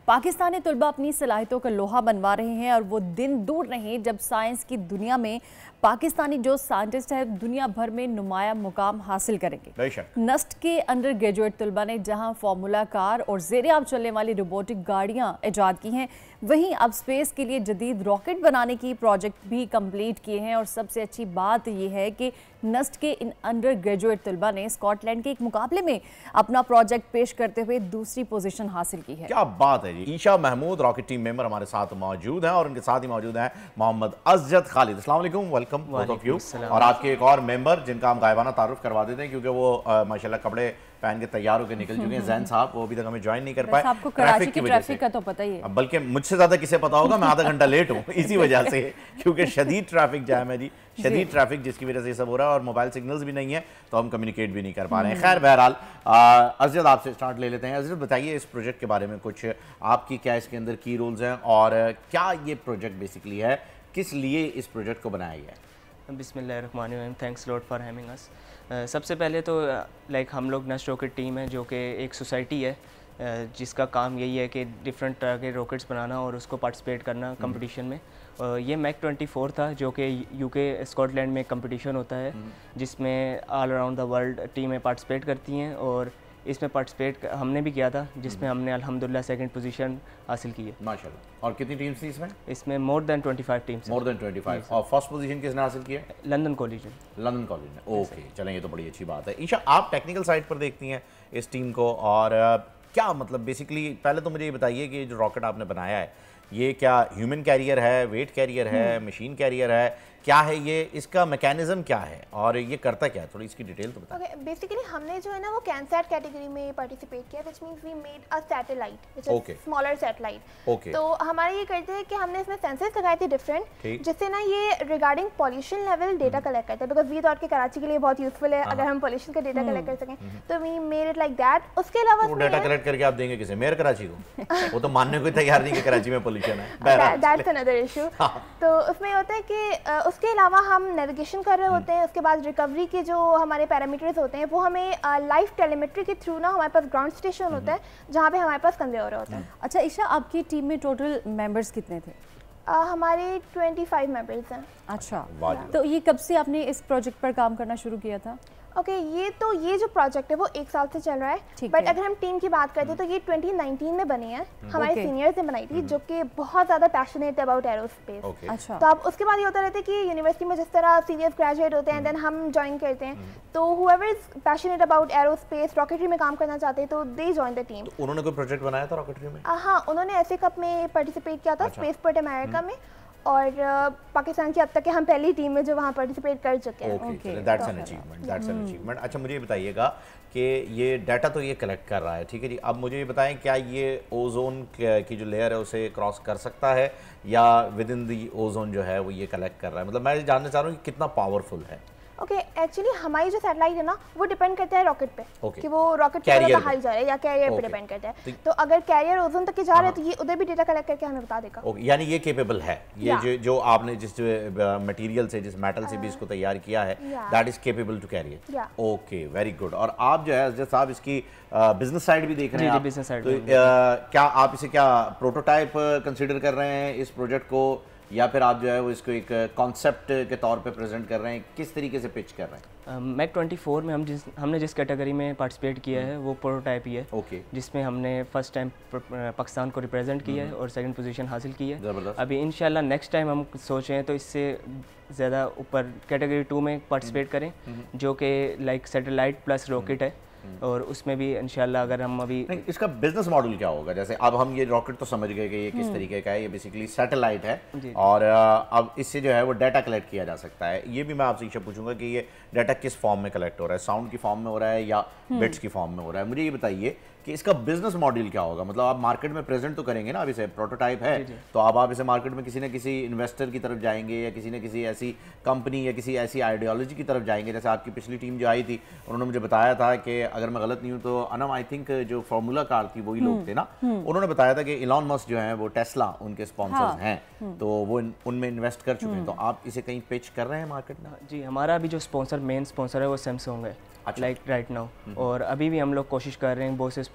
پاکستانی طلبہ اپنی صلاحیتوں کا لوہا بنوا رہے ہیں اور وہ دن دور نہیں جب سائنس کی دنیا میں پاکستانی جو سائنٹسٹ ہے دنیا بھر میں نمایاں مقام حاصل کریں گے۔ نسٹ کے انڈر گریجویٹ طلبہ نے جہاں فارمولا کار اور زیر آب چلنے والی روبوٹک گاڑیاں ایجاد کی ہیں، وہیں اب سپیس کے لیے جدید راکٹ بنانے کی پروجیکٹ بھی کمپلیٹ کیے ہیں۔ اور سب سے اچھی بات یہ ہے کہ نسٹ کے ان انڈر گریجویٹ طلبہ نے اسکاٹ لینڈ کے ایک مقابلے میں اپنا پروجیکٹ پیش کرتے ہوئے دوسری پوزیشن حاصل کی ہے۔ کیا بات ہے جی! Aisha Mahmood rocket team member ہمارے ساتھ موجود ہیں اور ان کے ساتھ ہی موجود ہیں محمد ازجد خالد۔ السلام علیکم، ویلکم بوتھ آف یو۔ اور آپ کے ایک اور ممبر جن کا ہم غائبانہ تعارف کروا دیتے ہیں کیونکہ وہ ماشاءاللہ کپڑے پہن کے تیار ہو کے نکل چکے ہیں، زین صاحب وہ ابھی تک ہمیں جوائن نہیں کر پائے آپ کو کراچی کی ٹریفک کا تو پتہ ہی ہے، بلکہ مجھ سے زیادہ کسے پتا ہوگا، میں آدھا گھنٹہ لیٹ ہوں اسی وجہ سے، کیونکہ شدید ٹریفک جام ہے جی، شدید ٹریفک جس کی وجہ سے یہ سب ہو رہا ہے اور موبائل سگنلز بھی نہیں ہیں تو ہم کمیونیکیٹ بھی نہیں کر پا رہے ہیں۔ خیر بہرحال ازجد آپ سے سٹارٹ لے لیتے ہیں۔ ازجد بتائیے اس پروجیکٹ کے بارے میں کچھ، آپ کی کیا اس کے اندر کی رولز ہیں اور کیا یہ پروجیکٹ بیسیکلی ہے، کس لیے اس پروجیکٹ کو بنایا گیا ہے؟ بسم اللہ الرحمن الرحیم، تھینکس لاٹ فار ہیونگ اس۔ سب سے پہلے تو ہم لوگ نسٹ راکٹ ٹیم ہے جو کہ ایک سوسائٹی ہے جس کا کام یہی ہے کہ ڈفرینٹ طرح کے راکٹس بنانا اور اس کو پارٹیسپیٹ کرنا کمپٹیشن میں۔ یہ میک 24 تھا جو کہ یو کے اسکاٹ لینڈ میں کمپٹیشن ہوتا ہے جس میں آل اراؤنڈ دا ورلڈ ٹیمیں پارٹیسپیٹ کرتی ہیں، اور اس میں پارٹیسپیٹ ہم نے بھی کیا تھا جس میں ہم نے الحمدللہ سیکنڈ پوزیشن حاصل کی ہے ماشاءاللہ۔ اور کتنی ٹیمز تھی اس میں؟ اس میں مور دین 25 ٹیمز۔ مور دین 25۔ اور فرسٹ پوزیشن کس نے حاصل کیا ہے؟ London college. لندن کالج نے، اوکے چلیں یہ تو بڑی اچھی بات ہے۔ عیشا آپ ٹیکنیکل سائڈ پر دیکھتی ہیں اس ٹیم کو، اور کیا مطلب بیسیکلی پہلے تو مجھے یہ بتائیے کہ جو راکٹ آپ نے بنایا ہے یہ کیا ہیومن کیریئر ہے، ویٹ کیریئر ہے، مشین کیریئر ہے، کیا ہے یہ، اس کا میکینزم کیا ہے اور یہ کرتا کیا ہے، تھوڑی اس کی ڈیٹیل تو بتائیں۔ اوکے، بیسیکلی ہم نے جو ہے نا وہ کینسیٹ کیٹیگری میں پارٹیسپیٹ کیا، which means we made a satellite which is smaller satellite. تو ہمارے یہ کرتے ہیں کہ ہم نے اس میں سینسرز لگائے تھے ڈفرینٹ، جس سے نا یہ regarding pollution level data collect کرتا ہے، بیکاز وی تھاٹ کہ کراچی کے لیے بہت یوزفل ہے اگر ہم پولیوشن کا ڈیٹا کلیکٹ کر سکیں، تو we made it like that. اس کے علاوہ ڈیٹا کلیکٹ کر کے آپ دیں گے کسے؟ میئر کراچی کو؟ وہ تو ماننے کو تیار نہیں کہ کراچی میں پولیوشن ہے، دیٹس another ایشو۔ تو اس میں یہ ہوتا ہے کہ اس کے علاوہ ہم نیویگیشن کر رہے ہوتے ہیں، اس کے بعد ریکوری کے جو ہمارے پیرامیٹرز ہوتے ہیں وہ ہمیں لائف ٹیلیمیٹری کے تھرو نا ہمارے پاس گراؤنڈ اسٹیشن ہوتا ہے جہاں پہ ہمارے پاس کنوے ہو رہا ہوتا ہے۔ اچھا عیشا، آپ کی ٹیم میں ٹوٹل ممبرز کتنے تھے؟ ہمارے 25 ممبرز ہیں۔ اچھا، تو یہ کب سے آپ نے اس پروجیکٹ پر کام کرنا شروع کیا تھا؟ اوکے، یہ جو پروجیکٹ ہے وہ 1 سال سے چل رہا ہے، بٹ اگر ہم ٹیم کی بات کرتے ہیں تو یہ 2019 میں بنی ہے، ہمارے سینئرز نے بنائی تھی جو کہ بہت زیادہ پیشنیٹ اباؤٹ ایرو اسپیس۔ تو اب اس کے بعد یہ ہوتا رہتا ہے کہ یونیورسٹی میں جس طرح سینئرز گریجویٹ ہوتے ہیں دین ہم جوائن کرتے ہیں، تو ہوایور از پیشنیٹ اباؤٹ ایرو اسپیس، راکٹری میں کام کرنا چاہتے ہیں تو دے جوائن دا ٹیم۔ انہوں نے کوئی پروجیکٹ بنایا تھا راکٹری میں؟ ہاں، انہوں نے ایسے کپ میں پارٹیسپیٹ کیا تھا، اسپیس پورٹ امریکہ میں، اور پاکستان کی اب تک کہ ہم پہلی ٹیم میں جو وہاں پارٹیسپیٹ کر چکے ہیں۔ That's an achievement. اچھا مجھے یہ بتائیے گا کہ یہ ڈیٹا تو یہ کلیکٹ کر رہا ہے، ٹھیک ہے جی، اب مجھے یہ بتائیں کیا یہ اوزون کی جو لیئر ہے اسے کراس کر سکتا ہے یا ود ان دی اوزون جو ہے وہ یہ کلیکٹ کر رہا ہے؟ مطلب میں جاننا چاہ رہا ہوں کہ کتنا پاورفل ہے۔ اوکے، ایکچولی ہماری جو سیٹلائٹ ہے نا وہ ڈیپینڈ کرتا ہے راکٹ پہ کہ وہ راکٹ کہاں جا رہا ہے یا کیریئر پہ ڈیپینڈ کرتا ہے، تو اگر کیریئر اوزون تک جا رہا ہے تو یہ ادھر بھی ڈیٹا کلیکٹ کر کے ہمیں بتا دے گا۔ یعنی یہ کیپیبل ہے، یہ جو آپ نے جس مٹیریل سے، جس میٹل سے بھی اس کو تیار کیا ہے، that is capable to carry. Okay, very good. اور آپ جو ہے ازجد صاحب اس کی بزنس سائڈ بھی دیکھ رہے ہیں، بزنس سائڈ، تو کیا آپ اسے کیا پروٹوٹائپ کنسیڈر کر رہے ہیں اس پروجیکٹ کو، یا پھر آپ جو ہے وہ اس کو ایک کانسیپٹ کے طور پہ پریزنٹ کر رہے ہیں، کس طریقے سے پچ کر رہے ہیں؟ میک 24 میں ہم نے جس کیٹیگری میں پارٹیسپیٹ کیا ہے وہ پروٹوٹائپ ہی ہے، جس میں ہم نے فرسٹ ٹائم پاکستان کو ریپرزینٹ کیا ہے اور سیکنڈ پوزیشن حاصل کی ہے۔ ابھی انشاءاللہ نیکسٹ ٹائم ہم سوچیں تو اس سے زیادہ اوپر کیٹیگری 2 میں پارٹیسپیٹ کریں جو کہ لائک سیٹلائٹ پلس راکٹ ہے، اور اس میں بھی انشاءاللہ اگر ہم ابھی اس کا بزنس ماڈل کیا ہوگا؟ جیسے اب ہم یہ راکٹ تو سمجھ گئے کہ یہ کس طریقے کا ہے، یہ بیسیکلی سیٹلائٹ ہے اور اب اس سے جو ہے وہ ڈیٹا کلیکٹ کیا جا سکتا ہے۔ یہ بھی میں آپ سے عیشا پوچھوں گا کہ یہ ڈیٹا کس فارم میں کلیکٹ ہو رہا ہے، ساؤنڈ کی فارم میں ہو رہا ہے یا بٹس کی فارم میں ہو رہا ہے؟ مجھے یہ بتائیے کہ اس کا بزنس ماڈل کیا ہوگا؟ مطلب آپ مارکیٹ میں پریزنٹ تو کریں گے نا، اب اسے پروٹوٹائپ ہے تو اب آپ اسے مارکیٹ میں کسی نہ کسی انویسٹر کی طرف جائیں گے یا کسی نہ کسی ایسی کمپنی یا کسی ایسی آئیڈیالوجی کی طرف جائیں گے؟ جیسے آپ کی پچھلی ٹیم جو آئی تھی انہوں نے مجھے بتایا تھا کہ اگر میں غلط نہیں ہوں تو انم آئی تھنک جو فارمولا کار تھی وہی لوگ تھے نا، انہوں نے بتایا تھا کہ ایلان مسک جو ہیں وہ ٹیسلا ان کے اسپانسرز ہیں تو وہ ان میں انویسٹ کر چکے ہیں، تو آپ اسے کہیں پچ کر رہے ہیں مارکیٹ میں؟ جی، ہمارا ابھی جو مین اسپانسر ہے وہ سیمسنگ ہے لائک رائٹ ناؤ، اور ابھی بھی ہم لوگ کوشش کر رہے ہیں بہت سے